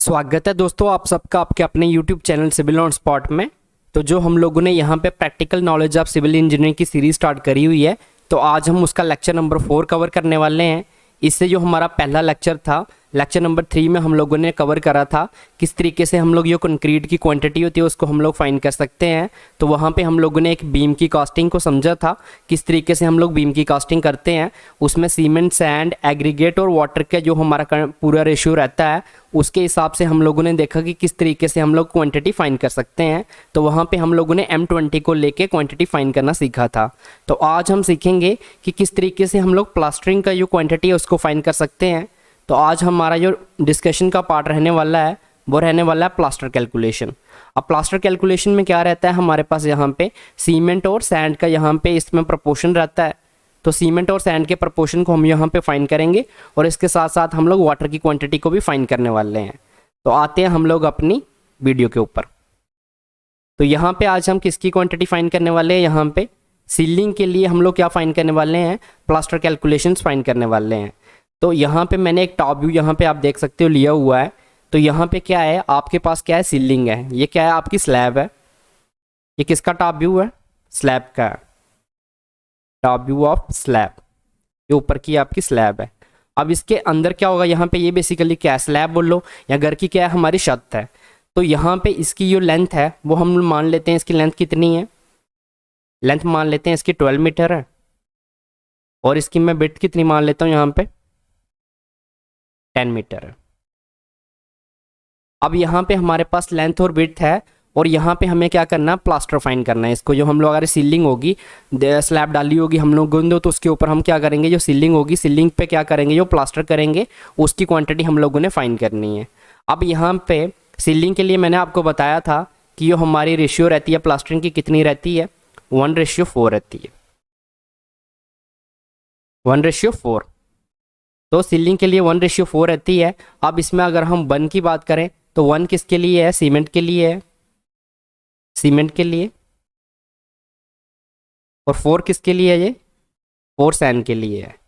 स्वागत है दोस्तों आप सबका आपके अपने YouTube channel civil on spot में। तो जो हम लोगों ने यहाँ पे practical knowledge of civil engineering की सीरीज स्टार्ट करी हुई है, तो आज हम उसका लेक्चर नंबर 4 कवर करने वाले हैं। इससे जो हमारा पहला लेक्चर था, लेक्चर नंबर 3 में हम लोगों ने कवर करा था किस तरीके से हम लोग ये कंक्रीट की क्वांटिटी होती है उसको हम लोग फाइंड कर सकते हैं। तो वहाँ पे हम लोगों ने एक बीम की कास्टिंग को समझा था, किस तरीके से हम लोग बीम की कास्टिंग करते हैं। उसमें सीमेंट, सैंड, एग्रीगेट और वाटर का जो हमारा पूरा रेशियो रहता है, उसके हिसाब से हम लोगों ने देखा कि किस तरीके से हम लोग क्वांटिटी फाइंड कर सकते हैं। तो वहाँ पे हम लोगों ने M20 को लेके क्वांटिटी फाइंड करना सीखा था। तो आज हम सीखेंगे कि किस तरीके से हम लोग प्लास्टरिंग का जो क्वांटिटी है उसको फाइंड कर सकते हैं। तो आज हमारा जो डिस्कशन का पार्ट रहने वाला है वो रहने वाला है प्लास्टर कैलकुलेशन। अब प्लास्टर कैलकुलेशन में क्या रहता है, हमारे पास यहाँ पे सीमेंट और सैंड का यहाँ पे इसमें प्रोपोर्शन रहता है। तो सीमेंट और सैंड के प्रोपोर्शन को हम यहाँ पे फाइंड करेंगे और इसके साथ साथ हम लोग वाटर की क्वांटिटी को भी फाइंड करने वाले हैं। तो आते हैं हम लोग अपनी वीडियो के ऊपर। तो यहाँ पे आज हम किसकी क्वांटिटी फाइंड करने वाले हैं, यहाँ पे सीलिंग के लिए हम लोग क्या फाइंड करने वाले हैं, प्लास्टर कैलकुलेशंस फाइंड करने वाले हैं। तो यहाँ पे मैंने एक टॉप व्यू यहाँ पे आप देख सकते हो लिया हुआ है। तो यहाँ पे क्या है, आपके पास क्या है, सीलिंग है। ये क्या है, आपकी स्लैब है। ये किसका टॉप व्यू है, स्लैब का, टॉप व्यू ऑफ स्लैब। ये ऊपर की आपकी स्लैब है। अब इसके अंदर क्या होगा, यहाँ पे ये बेसिकली क्या है, स्लैब बोल लो या घर की क्या है, हमारी छत है। तो यहाँ पे इसकी जो लेंथ है वो हम मान लेते हैं, इसकी लेंथ कितनी है, लेंथ मान लेते हैं इसकी 12 मीटर है। और इसकी मैं विड्थ कितनी मान लेता हूँ, यहाँ पे 10 मीटर है। अब यहाँ पे हमारे पास लेंथ और विड्थ है और यहाँ पे हमें क्या करना है, प्लास्टर फाइंड करना है। इसको जो हम लोग अगर सीलिंग होगी, स्लैब डाली होगी हम लोग गुंदो, तो उसके ऊपर हम क्या करेंगे, जो सीलिंग होगी सीलिंग पे क्या करेंगे, जो प्लास्टर करेंगे उसकी क्वांटिटी हम लोगों ने फाइंड करनी है। अब यहाँ पे सीलिंग के लिए मैंने आपको बताया था कि जो हमारी रेशियो रहती है प्लास्टरिंग की कितनी रहती है, 1:4 रहती है, 1:4। तो सीलिंग के लिए 1:4 रहती है। अब इसमें अगर हम 1 की बात करें तो 1 किसके लिए है, सीमेंट के लिए है, सीमेंट के लिए। और 4 किसके लिए है, ये 4 सैंड के लिए है।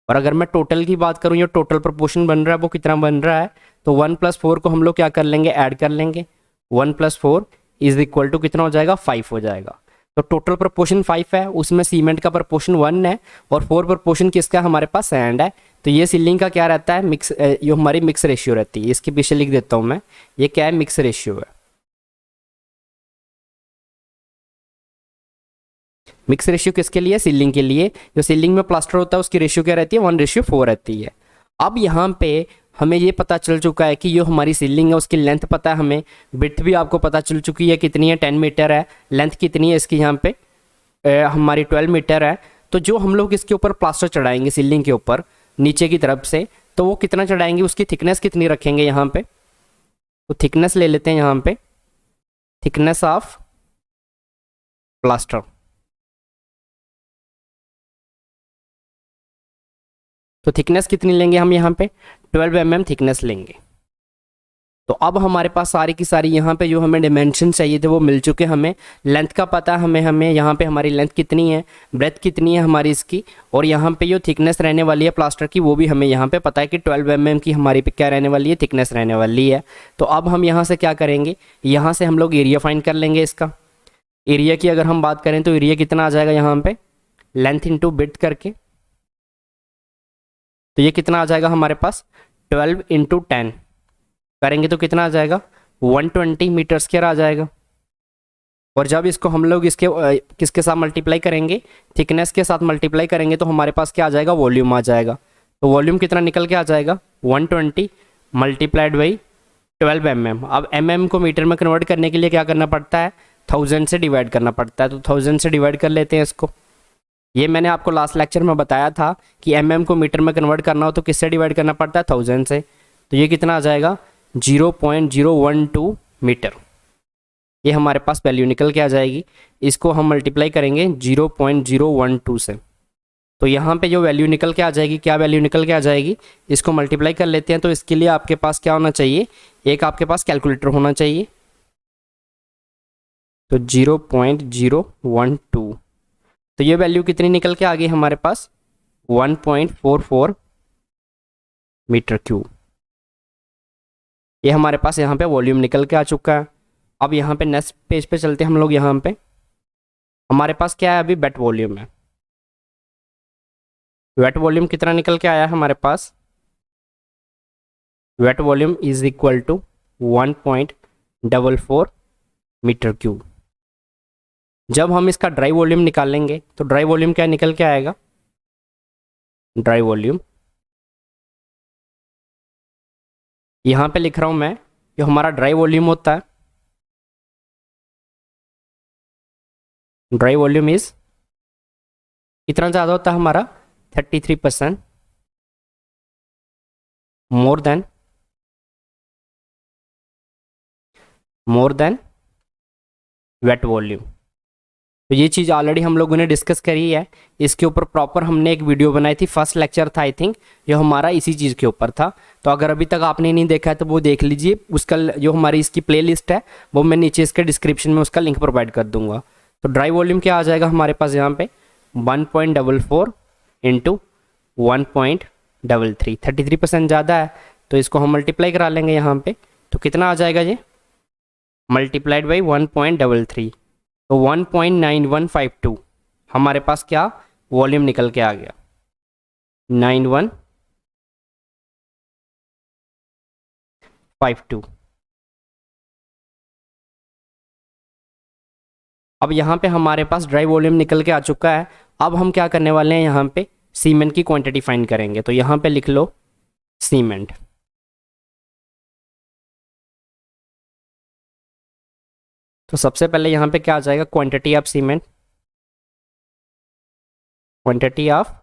और अगर मैं टोटल की बात करूं, ये टोटल प्रोपोर्शन बन रहा है वो कितना बन रहा है, तो 1 + 4 को हम लोग क्या कर लेंगे, ऐड कर लेंगे। 1 + 4 = कितना हो जाएगा, 5 हो जाएगा। तो टोटल प्रोपोर्शन 5 है, उसमें सीमेंट का प्रोपोर्शन 1 है और 4 प्रोपोर्शन किसका, हमारे पास सैंड है। तो ये सीलिंग का क्या रहता है, मिक्स, जो हमारी मिक्स रेशियो रहती है। इसके पीछे लिख देता हूँ मैं, ये क्या है, मिक्स रेशियो है। मिक्स रेशियो किसके लिए, सीलिंग के लिए। जो सीलिंग में प्लास्टर होता है उसकी रेशियो क्या रहती है, 1:4 रहती है। अब यहाँ पे हमें ये पता चल चुका है कि जो हमारी सीलिंग है उसकी लेंथ पता है हमें, विड्थ भी आपको पता चल चुकी है कितनी है, 10 मीटर है। लेंथ कितनी है इसकी, यहाँ पे हमारी 12 मीटर है। तो जो हम लोग इसके ऊपर प्लास्टर चढ़ाएंगे सीलिंग के ऊपर नीचे की तरफ से, तो वो कितना चढ़ाएंगे, उसकी थिकनेस कितनी रखेंगे यहाँ पे। तो थिकनेस ले लेते हैं यहाँ पे, थिकनेस ऑफ प्लास्टर। तो थिकनेस कितनी लेंगे हम, यहाँ पे 12 mm थिकनेस लेंगे। तो अब हमारे पास सारी की सारी यहाँ पे जो हमें डिमेंशन चाहिए थे वो मिल चुके हमें। लेंथ का पता हमें यहाँ पे हमारी लेंथ कितनी है, ब्रेथ कितनी है हमारी इसकी, और यहाँ पे जो थिकनेस रहने वाली है प्लास्टर की वो भी हमें यहाँ पे पता है कि 12 mm की हमारी पे क्या रहने वाली है, थिकनेस रहने वाली है। तो अब हम यहाँ से क्या करेंगे, यहाँ से हम लोग एरिया फाइंड कर लेंगे इसका। एरिया की अगर हम बात करें तो एरिया कितना आ जाएगा, यहाँ पे लेंथ इंटू विड्थ करके। तो ये कितना आ जाएगा हमारे पास, 12 × 10 करेंगे तो कितना आ जाएगा, 120 मीटर स्क्वायर आ जाएगा। और जब इसको हम लोग इसके किसके साथ मल्टीप्लाई करेंगे, थिकनेस के साथ मल्टीप्लाई करेंगे, तो हमारे पास क्या आ जाएगा, वॉल्यूम आ जाएगा। तो वॉल्यूम कितना निकल के आ जाएगा, 120 × 12 mm। अब mm को मीटर में कन्वर्ट करने के लिए क्या करना पड़ता है, 1000 से डिवाइड करना पड़ता है। तो 1000 से डिवाइड कर लेते हैं इसको। ये मैंने आपको लास्ट लेक्चर में बताया था कि mm को मीटर में कन्वर्ट करना हो तो किससे डिवाइड करना पड़ता है, 1000 से। तो ये कितना आ जाएगा, 0.012 मीटर। ये हमारे पास वैल्यू निकल के आ जाएगी। इसको हम मल्टीप्लाई करेंगे 0.012 से, तो यहाँ पे जो वैल्यू निकल के आ जाएगी, क्या वैल्यू निकल के आ जाएगी, इसको मल्टीप्लाई कर लेते हैं। तो इसके लिए आपके पास क्या होना चाहिए, एक आपके पास कैलकुलेटर होना चाहिए। तो 0.012, तो ये वैल्यू कितनी निकल के आ गई हमारे पास, 1.44 मीटर क्यूब। ये हमारे पास यहाँ पे वॉल्यूम निकल के आ चुका है। अब यहाँ पे नेक्स्ट पेज पे चलते हैं हम लोग। यहाँ पे हमारे पास क्या है, अभी वेट वॉल्यूम है। वेट वॉल्यूम कितना निकल के आया है हमारे पास, wet volume is equal to 1.44 metre cube. जब हम इसका ड्राई वॉल्यूम निकालेंगे तो ड्राई वॉल्यूम क्या निकल के आएगा, ड्राई वॉल्यूम यहाँ पे लिख रहा हूँ मैं, जो हमारा ड्राई वॉल्यूम होता है, ड्राई वॉल्यूम इज कितना ज़्यादा होता है हमारा, 33% मोर देन वेट वॉल्यूम। तो ये चीज़ ऑलरेडी हम लोगों ने डिस्कस करी है। इसके ऊपर प्रॉपर हमने एक वीडियो बनाई थी, फर्स्ट लेक्चर था आई थिंक, जो हमारा इसी चीज़ के ऊपर था। तो अगर अभी तक आपने नहीं देखा है तो वो देख लीजिए। उसका जो हमारी इसकी प्लेलिस्ट है वो मैं नीचे इसके डिस्क्रिप्शन में उसका लिंक प्रोवाइड कर दूंगा। तो ड्राई वॉल्यूम क्या आ जाएगा हमारे पास यहाँ पे, 1.44 इंटू 1.33, 33% ज़्यादा है तो इसको हम मल्टीप्लाई करा लेंगे यहाँ पे। तो कितना आ जाएगा ये, मल्टीप्लाइड बाई 1.33, तो 1.9152 हमारे पास क्या वॉल्यूम निकल के आ गया, 9152। अब यहाँ पे हमारे पास ड्राई वॉल्यूम निकल के आ चुका है। अब हम क्या करने वाले हैं, यहाँ पे सीमेंट की क्वांटिटी फाइंड करेंगे। तो यहाँ पे लिख लो सीमेंट। तो सबसे पहले यहाँ पे क्या आ जाएगा, quantity of cement, quantity of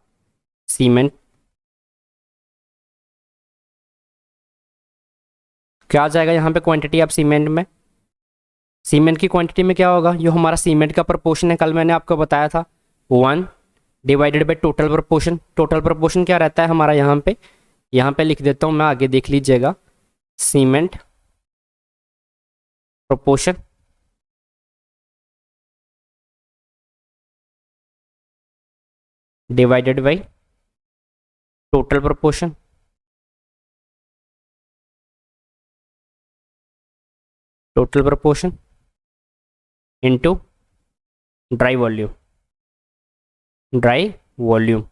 cement क्या आ जाएगा यहाँ पे, क्वांटिटी ऑफ सीमेंट में, सीमेंट की क्वांटिटी में क्या होगा, जो हमारा सीमेंट का प्रपोर्शन है, कल मैंने आपको बताया था 1 divided by total proportion. Total proportion क्या रहता है हमारा, यहाँ पे लिख देता हूँ मैं, आगे देख लीजिएगा, cement proportion divided by total proportion, total proportion into dry volume, dry volume.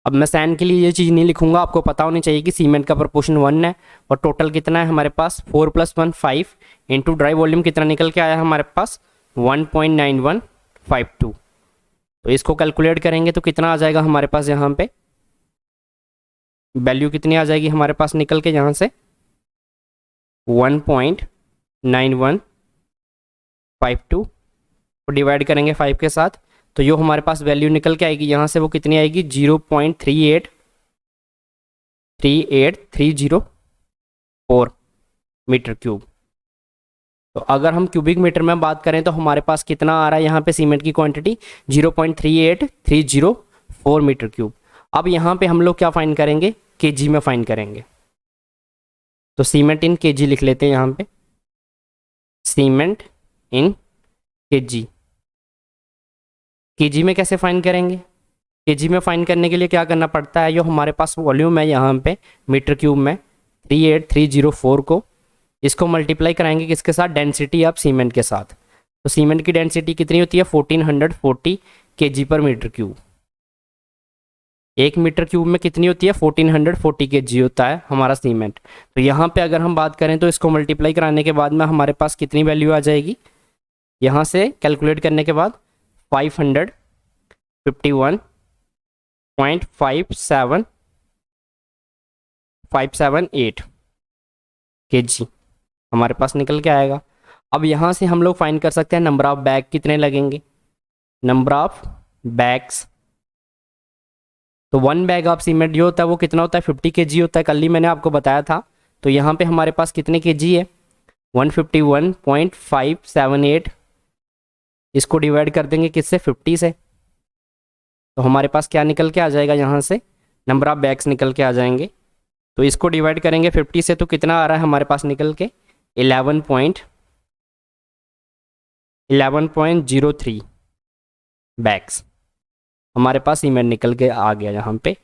अब मैं सैन के लिए ये चीज़ नहीं लिखूंगा, आपको पता होनी चाहिए कि सीमेंट का प्रपोर्शन 1 है और टोटल कितना है हमारे पास, 4 + 1 5 इंटू ड्राई वॉल्यूम कितना निकल के आया हमारे पास, 1.9152। तो इसको कैलकुलेट करेंगे तो कितना आ जाएगा हमारे पास, यहाँ पे वैल्यू कितनी आ जाएगी हमारे पास निकल के, यहाँ से 1.9152 को डिवाइड करेंगे 5 के साथ, तो जो हमारे पास वैल्यू निकल के आएगी यहाँ से वो कितनी आएगी, 0.3838 मीटर क्यूब। तो अगर हम क्यूबिक मीटर में बात करें तो हमारे पास कितना आ रहा है यहाँ पे सीमेंट की क्वांटिटी, 0.38304 मीटर क्यूब। अब यहाँ पे हम लोग क्या फाइंड करेंगे, केजी में फाइंड करेंगे। तो सीमेंट इन केजी लिख लेते हैं यहाँ पे, सीमेंट इन केजी। केजी में कैसे फाइंड करेंगे, केजी में फाइंड करने के लिए क्या करना पड़ता है, जो हमारे पास वॉल्यूम है यहाँ पे मीटर क्यूब में 38304 को, इसको मल्टीप्लाई कराएंगे किसके साथ, डेंसिटी ऑफ सीमेंट के साथ। तो सीमेंट की डेंसिटी कितनी होती है, 1440 केजी पर मीटर क्यूब। 1 मीटर क्यूब में कितनी होती है, 1440 केजी होता है हमारा सीमेंट। तो यहाँ पे अगर हम बात करें तो इसको मल्टीप्लाई कराने के बाद में हमारे पास कितनी वैल्यू आ जाएगी, यहाँ से कैलकुलेट करने के बाद 551.578 केजी हमारे पास निकल के आएगा। अब यहाँ से हम लोग फाइंड कर सकते हैं नंबर ऑफ बैग कितने लगेंगे, नंबर ऑफ बैग्स। तो 1 बैग ऑफ सीमेंट जो होता है वो कितना होता है, 50 केजी होता है, कल ही मैंने आपको बताया था। तो यहाँ पे हमारे पास कितने केजी है, 151.578, इसको डिवाइड कर देंगे किससे, 50 से, तो हमारे पास क्या निकल के आ जाएगा, यहाँ से नंबर ऑफ बैग्स निकल के आ जाएंगे। तो इसको डिवाइड करेंगे 50 से तो कितना आ रहा है हमारे पास निकल के, 11.03 बैग्स हमारे पास सीमेंट निकल के आ गया यहाँ पे।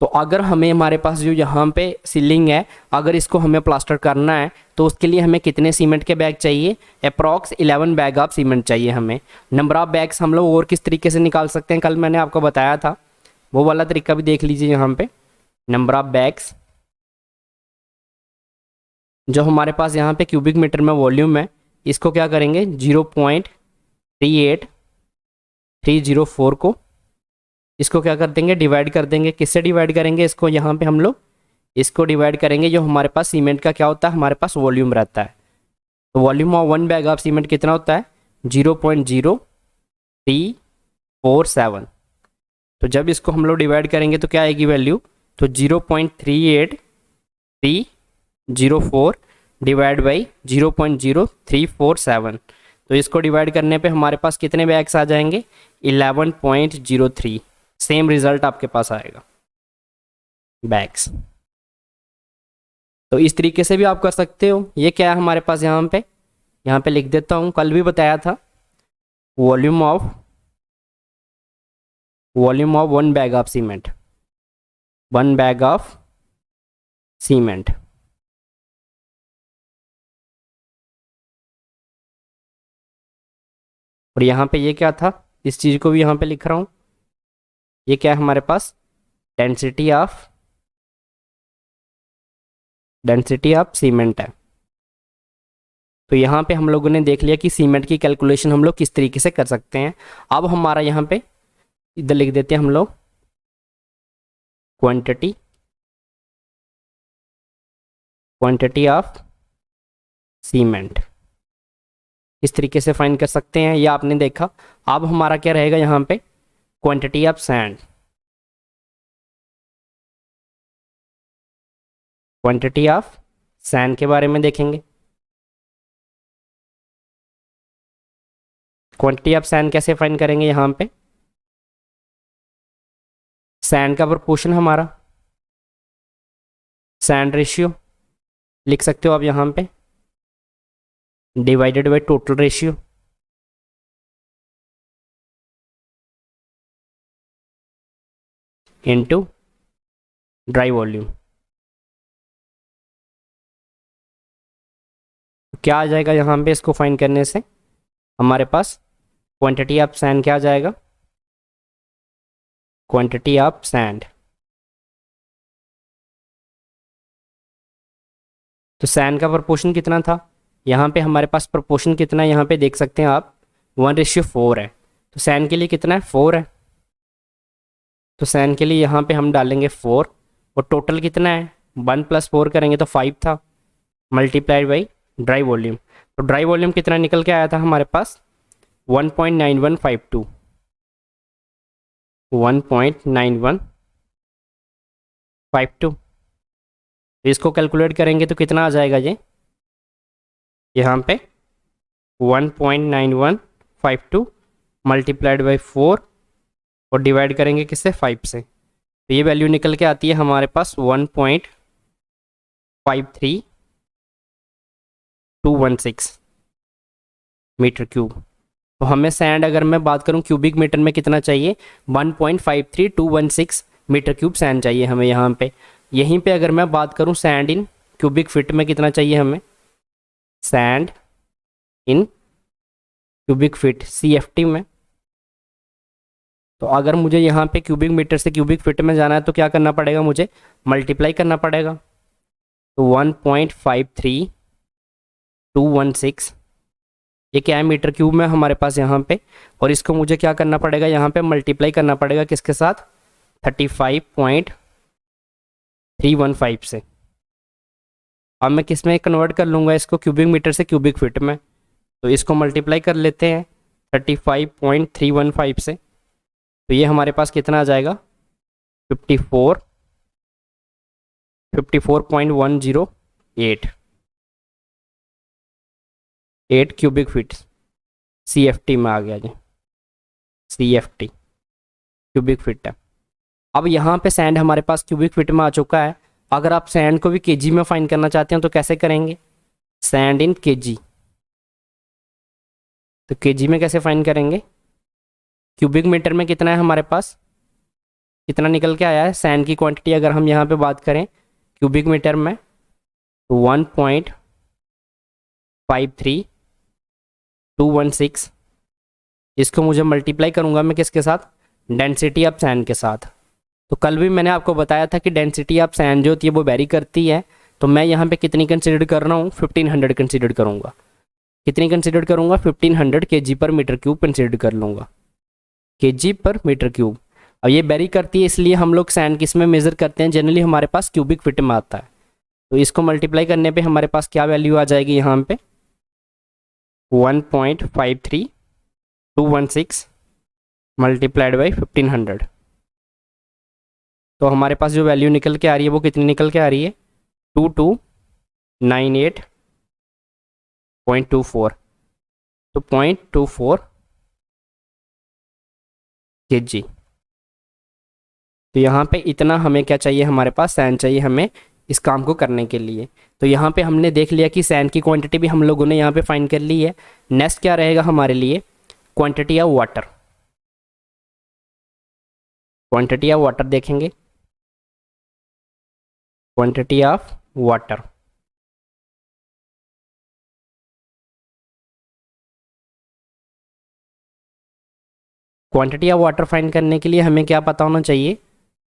तो अगर हमें हमारे पास जो यहाँ पे सीलिंग है, अगर इसको हमें प्लास्टर करना है तो उसके लिए हमें कितने सीमेंट के बैग चाहिए? अप्रॉक्स 11 बैग ऑफ सीमेंट चाहिए हमें। नंबर ऑफ बैग्स हम लोग और किस तरीके से निकाल सकते हैं, कल मैंने आपको बताया था, वो वाला तरीका भी देख लीजिए। यहाँ पे नंबर ऑफ बैग्स जो हमारे पास यहाँ पे क्यूबिक मीटर में वॉल्यूम है, इसको क्या करेंगे 0.38304 को इसको क्या कर देंगे, डिवाइड कर देंगे। किससे डिवाइड करेंगे इसको? यहाँ पे हम लोग इसको डिवाइड करेंगे जो हमारे पास सीमेंट का क्या होता है, हमारे पास वॉल्यूम रहता है। तो volume of 1 bag of cement कितना होता है? 0.0347। तो जब इसको हम लोग डिवाइड करेंगे तो क्या आएगी वैल्यू? तो 0.38304 डिवाइड बाई 0.0347। तो इसको डिवाइड करने पे हमारे पास कितने बैग्स आ जाएंगे? 11.03। सेम रिजल्ट आपके पास आएगा बैग्स। तो इस तरीके से भी आप कर सकते हो। ये क्या है हमारे पास यहाँ पे लिख देता हूँ, कल भी बताया था। Volume of 1 bag of cement, 1 bag of cement. और यहाँ पे ये क्या था, इस चीज़ को भी यहाँ पे लिख रहा हूँ। ये क्या है हमारे पास? डेंसिटी ऑफ सीमेंट है। तो यहाँ पे हम लोगों ने देख लिया कि सीमेंट की कैलकुलेशन हम लोग किस तरीके से कर सकते हैं। अब हमारा यहाँ पे इधर लिख देते हैं हम लोग क्वांटिटी ऑफ सीमेंट। इस तरीके से फाइंड कर सकते हैं, ये आपने देखा। अब हमारा क्या रहेगा यहाँ पे? Quantity of sand. Quantity of sand के बारे में देखेंगे। क्वांटिटी ऑफ सैंड कैसे फाइंड करेंगे? यहाँ पे सैंड का प्रोपोर्शन हमारा सैंड रेशियो लिख सकते हो आप यहाँ पे, divided by total ratio into dry volume. क्या आ जाएगा यहाँ पे? इसको फाइंड करने से हमारे पास क्वांटिटी ऑफ सैंड क्या आ जाएगा? Quantity of sand. तो सैंड का प्रोपोर्शन कितना था? यहाँ पे हमारे पास प्रोपोर्शन कितना है यहाँ पे देख सकते हैं आप, 1:4 है। तो सैंड के लिए कितना है? 4 है। तो सैंड के लिए यहाँ पे हम डालेंगे 4। और टोटल कितना है? 1 + 4 करेंगे तो 5 था, मल्टीप्लाइड बाई ड्राई वॉल्यूम। तो ड्राई वॉल्यूम कितना निकल के आया था हमारे पास? 1.9152। 1.9152। तो इसको कैलकुलेट करेंगे तो कितना आ जाएगा ये? यहाँ पे 1.9152 मल्टीप्लाइड बाई 4 और डिवाइड करेंगे किससे? 5 से। तो ये वैल्यू निकल के आती है हमारे पास 1.53216 मीटर क्यूब। तो हमें सैंड, अगर मैं बात करूं क्यूबिक मीटर में कितना चाहिए, 1.53216 मीटर क्यूब सैंड चाहिए हमें यहाँ पे। यहीं पे अगर मैं बात करूं सैंड इन क्यूबिक फिट में कितना चाहिए हमें, sand in cubic fit CFT में। तो अगर मुझे यहाँ पे क्यूबिक मीटर से क्यूबिक फिट में जाना है तो क्या करना पड़ेगा? मुझे मल्टीप्लाई करना पड़ेगा। तो 1.53216 ये क्या है? मीटर क्यूब में हमारे पास यहाँ पे। और इसको मुझे क्या करना पड़ेगा? यहाँ पे मल्टीप्लाई करना पड़ेगा किसके साथ? 35.315 से। अब मैं किस में कन्वर्ट कर लूँगा इसको? क्यूबिक मीटर से क्यूबिक फिट में। तो इसको मल्टीप्लाई कर लेते हैं 35.315 से। तो ये हमारे पास कितना आ जाएगा? 54.108 क्यूबिक फीट CFT में आ गया जी। CFT क्यूबिक फीट है। अब यहाँ पे सैंड हमारे पास क्यूबिक फीट में आ चुका है। अगर आप सैंड को भी केजी में फाइंड करना चाहते हैं तो कैसे करेंगे? Sand in KG. तो केजी में कैसे फाइंड करेंगे? क्यूबिक मीटर में कितना है हमारे पास? कितना निकल के आया है सैंड की क्वांटिटी, अगर हम यहाँ पे बात करें क्यूबिक मीटर में, 1.53216। इसको मुझे मल्टीप्लाई करूँगा मैं किसके साथ, डेंसिटी ऑफ सैंड के साथ। तो कल भी मैंने आपको बताया था कि डेंसिटी ऑफ सैंड जो होती है वो वेरी करती है। तो मैं यहाँ पे कितनी कंसिडर कर रहा हूँ, 1500 कंसिडर करूँगा। कितनी कंसिडर करूँगा, 1500 kg पर मीटर क्यूब कंसिडर कर लूँगा, kg पर मीटर क्यूब। अब ये वेरी करती है, इसलिए हम लोग सैंड किस में मेज़र करते हैं, जनरली हमारे पास क्यूबिक फिट में आता है। तो इसको मल्टीप्लाई करने पे हमारे पास क्या वैल्यू आ जाएगी यहाँ पे, 1.53216 मल्टीप्लाइड बाई 1500। तो हमारे पास जो वैल्यू निकल के आ रही है वो कितनी निकल के आ रही है, 2298.24। तो 0.24 kg। तो यहाँ पे इतना हमें क्या चाहिए, हमारे पास सैंड चाहिए हमें इस काम को करने के लिए। तो यहाँ पे हमने देख लिया कि सैंड की क्वांटिटी भी हम लोगों ने यहाँ पे फाइंड कर ली है। नेक्स्ट क्या रहेगा हमारे लिए, quantity of water. Quantity of water देखेंगे, quantity of water. Quantity of water find करने के लिए हमें क्या पता होना चाहिए,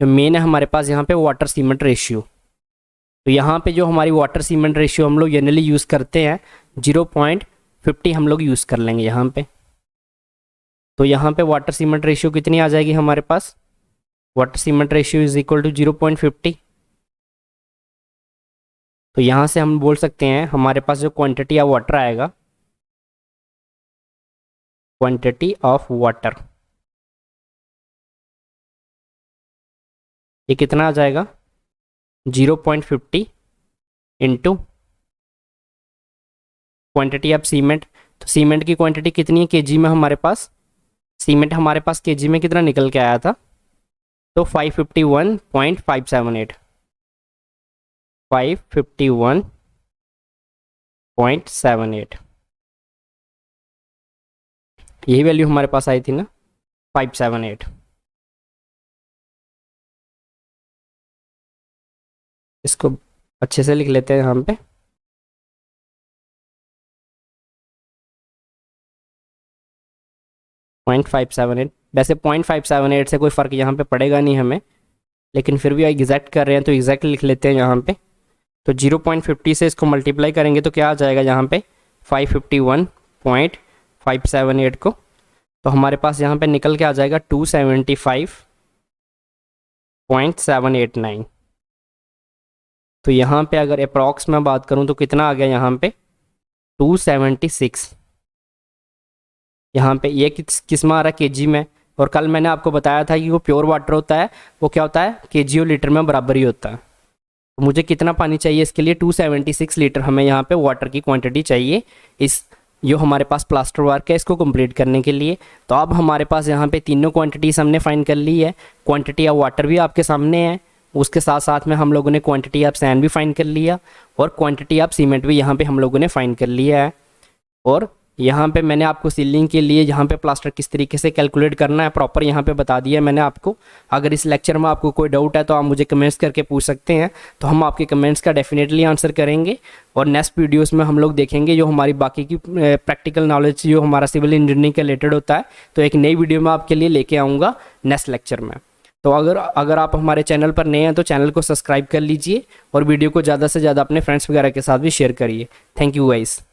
जो मेन है हमारे पास यहाँ पे वाटर सीमेंट रेशियो। तो यहाँ पे जो हमारी वाटर सीमेंट रेशियो हम लोग जनरली यूज़ करते हैं 0.50 हम लोग यूज़ कर लेंगे यहाँ पे। तो यहाँ पे वाटर सीमेंट रेशियो कितनी आ जाएगी हमारे पास, water cement ratio is equal to 0.50। तो यहाँ से हम बोल सकते हैं हमारे पास जो क्वांटिटी ऑफ वाटर आएगा, क्वांटिटी ऑफ वाटर ये कितना आ जाएगा, 0.50 इंटू क्वांटिटी ऑफ सीमेंट। तो सीमेंट की क्वांटिटी कितनी है केजी में हमारे पास, सीमेंट हमारे पास केजी में कितना निकल के आया था, तो 551.578, 551.78 यही वैल्यू हमारे पास आई थी ना, 578। इसको अच्छे से लिख लेते हैं यहाँ पे, .578। वैसे 0.578 से कोई फ़र्क यहाँ पे पड़ेगा नहीं हमें, लेकिन फिर भी एग्जैक्ट कर रहे हैं तो एग्जैक्ट लिख लेते हैं यहाँ पे। तो 0.50 से इसको मल्टीप्लाई करेंगे तो क्या आ जाएगा यहाँ पे, 551.578 को। तो हमारे पास यहाँ पे निकल के आ जाएगा 275.789। तो यहाँ पे अगर अप्रॉक्स में बात करूँ तो कितना आ गया यहाँ पे, 276। यहाँ पे ये किस में आ रहा है, केजी में। और कल मैंने आपको बताया था कि वो प्योर वाटर होता है, वो क्या होता है, केजी और लीटर में बराबर ही होता है। तो मुझे कितना पानी चाहिए इसके लिए, 276 लीटर हमें यहाँ पे वाटर की क्वांटिटी चाहिए इस जो हमारे पास प्लास्टर वर्क है इसको कंप्लीट करने के लिए। तो अब हमारे पास यहाँ पे तीनों क्वांटिटीज़ हमने फाइंड कर ली है। क्वांटिटी ऑफ वाटर भी आपके सामने है, उसके साथ साथ में हम लोगों ने क्वांटिटी ऑफ सैंड भी फाइंड कर लिया और क्वांटिटी ऑफ सीमेंट भी यहाँ पे हम लोगों ने फाइंड कर लिया है। और यहाँ पे मैंने आपको सीलिंग के लिए यहाँ पे प्लास्टर किस तरीके से कैलकुलेट करना है प्रॉपर यहाँ पे बता दिया मैंने आपको। अगर इस लेक्चर में आपको कोई डाउट है तो आप मुझे कमेंट्स करके पूछ सकते हैं, तो हम आपके कमेंट्स का डेफिनेटली आंसर करेंगे। और नेक्स्ट वीडियोस में हम लोग देखेंगे जो हमारी बाकी की प्रैक्टिकल नॉलेज जो हमारा सिविल इंजीनियरिंग के रिलेटेड होता है, तो एक नई वीडियो में आपके लिए लेके आऊँगा नेक्स्ट लेक्चर में। तो अगर आप हमारे चैनल पर नए हैं तो चैनल को सब्सक्राइब कर लीजिए और वीडियो को ज़्यादा से ज़्यादा अपने फ्रेंड्स वगैरह के साथ भी शेयर करिए। Thank you guys.